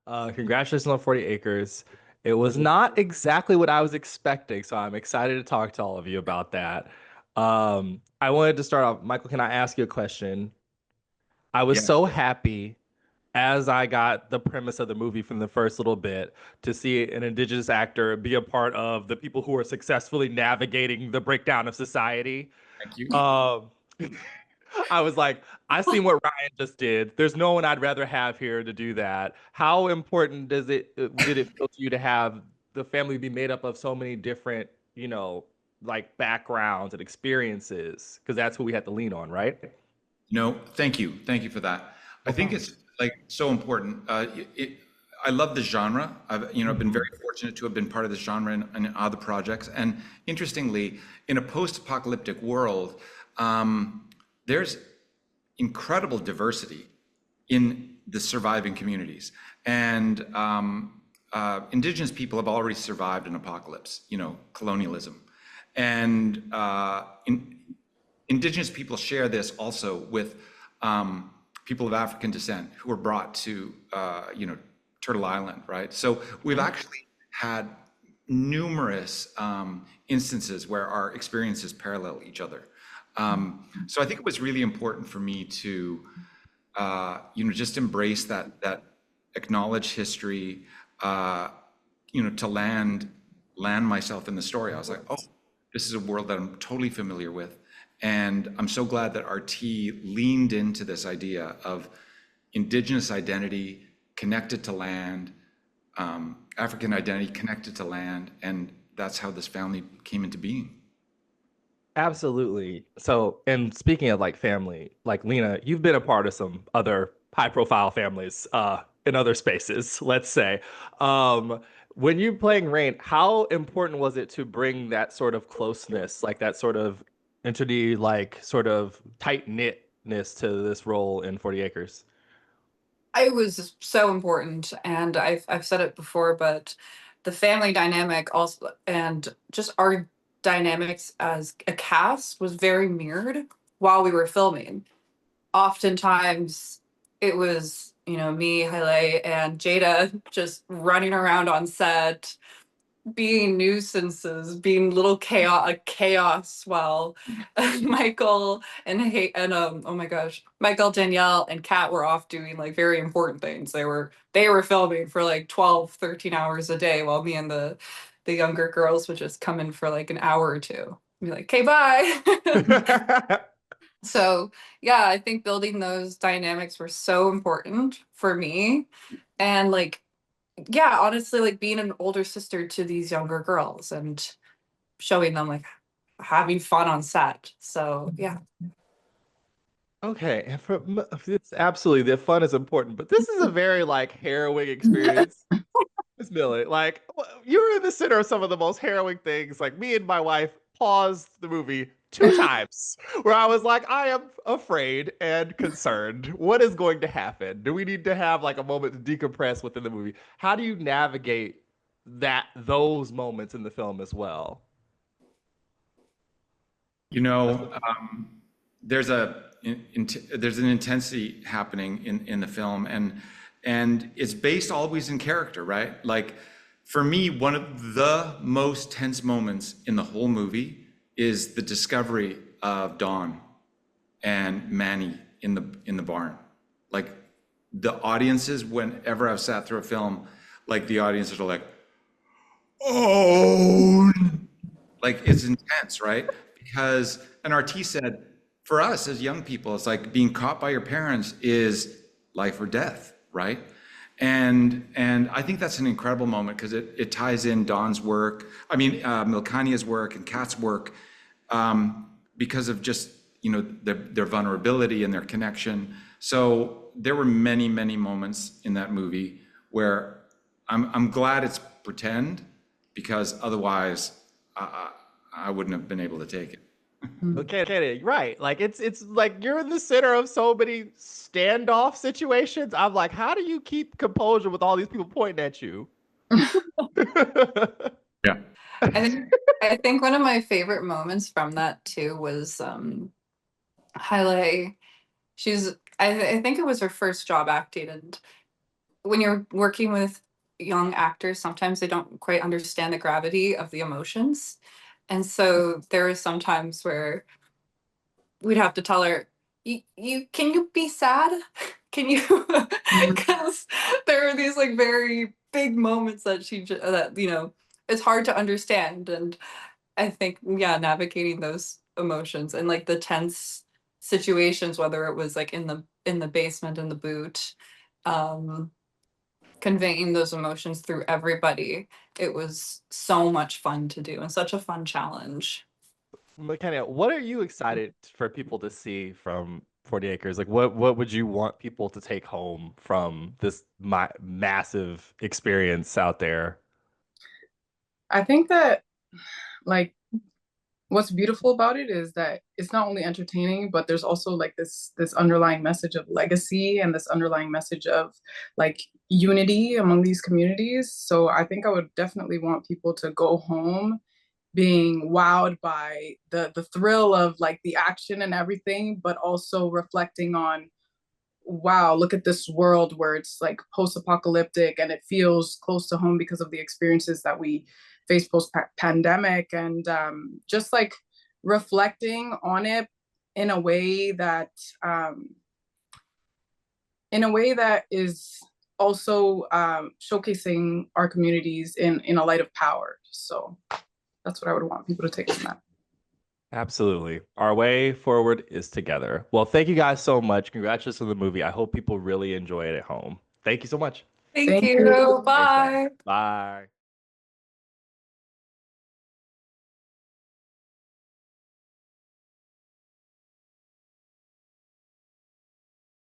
Congratulations on 40 acres. It was not exactly what I was expecting, so I'm excited to talk to all of you about that. I wanted to start off, Michael, can I ask you a question? I was Yeah. so happy as I got the premise of the movie from the first little bit to see an indigenous actor be a part of the people who are successfully navigating the breakdown of society. Thank you. Um, I was like, I seen what Ryan just did. There's no one I'd rather have here to do that. How important did it feel to you to have the family be made up of so many different, like backgrounds and experiences? Because that's who we had to lean on, right? No, thank you. Thank you for that. I No think problem. it's like so important. I love the genre. I've been very Mhm. fortunate to have been part of this genre in other projects. And interestingly, in a post-apocalyptic world, there's incredible diversity in the surviving communities. And indigenous people have already survived an apocalypse, colonialism. And indigenous people share this also with people of African descent who were brought to, Turtle Island, right? So we've actually had numerous instances where our experiences parallel each other. So I think it was really important for me to, just embrace that acknowledge history, to land myself in the story. I was like, oh, this is a world that I'm totally familiar with. And I'm so glad that RT leaned into this idea of indigenous identity connected to land, African identity connected to land, and that's how this family came into being. Absolutely. So, and speaking of like family, like Lena, you've been a part of some other high profile families in other spaces, let's say. Um, when you're playing Rain, how important was it to bring that sort of closeness, like that sort of entity, like sort of tight-knitness to this role in 40 Acres? It was so important, and I've said it before, but the family dynamic also, and just our dynamics as a cast was very mirrored while we were filming. Oftentimes, it was, me, Hailey, and Jada just running around on set, being nuisances, being little chaos while Michael and oh my gosh, Michael, Danielle, and Kat were off doing like very important things. They were filming for like 12, 13 hours a day while me and the younger girls would just come in for like an hour or two. Be like, okay, bye. So yeah, I think building those dynamics were so important for me. And like, yeah, honestly, like being an older sister to these younger girls and showing them like having fun on set. So yeah. Okay, and it's absolutely the fun is important, but this is a very like harrowing experience. Miss Millie, like you're in the center of some of the most harrowing things. Like me and my wife paused the movie two times where I was like, I am afraid and concerned. What is going to happen? Do we need to have like a moment to decompress within the movie? How do you navigate those moments in the film as well? You know, there's there's an intensity happening in the film, and it's based always in character, right? Like for me, one of the most tense moments in the whole movie is the discovery of Dawn and Manny in the barn. Like the audiences, whenever I've sat through a film, like the audiences are like, oh, like it's intense, right? Because an RT said, for us as young people, it's like being caught by your parents is life or death, right? And I think that's an incredible moment because it ties in Don's work, I mean Milcania's work and Kat's work, because of just their vulnerability and their connection. So there were many moments in that movie where I'm glad it's pretend because otherwise I wouldn't have been able to take it. Okay, right. Like it's like you're in the center of so many standoff situations. I'm like, how do you keep composure with all these people pointing at you? Yeah. I think I think one of my favorite moments from that too was Hailey. I think it was her first job acting, and when you're working with young actors, sometimes they don't quite understand the gravity of the emotions. And so there are some times where we'd have to tell her, you can you be sad? Can you? Because there are these like very big moments that that it's hard to understand, and I think yeah, navigating those emotions and like the tense situations, whether it was like in the basement in the boot, um, conveying those emotions through everybody. It was so much fun to do and such a fun challenge. Milcania, what are you excited for people to see from 40 Acres? Like, what would you want people to take home from this massive experience out there? I think that like what's beautiful about it is that it's not only entertaining, but there's also like this underlying message of legacy and this underlying message of like unity among these communities. So I think I would definitely want people to go home being wowed by the thrill of like the action and everything, but also reflecting on, wow, look at this world where it's like post-apocalyptic and it feels close to home because of the experiences that we face post-pandemic, and just like reflecting on it in a way that um, is also showcasing our communities in a light of power. So that's what I would want people to take from that. Absolutely. Our way forward is together. Well, thank you guys so much. Congratulations on the movie. I hope people really enjoy it at home. Thank you so much. Thank Thank you. you. Thanks, guys. Bye. Bye.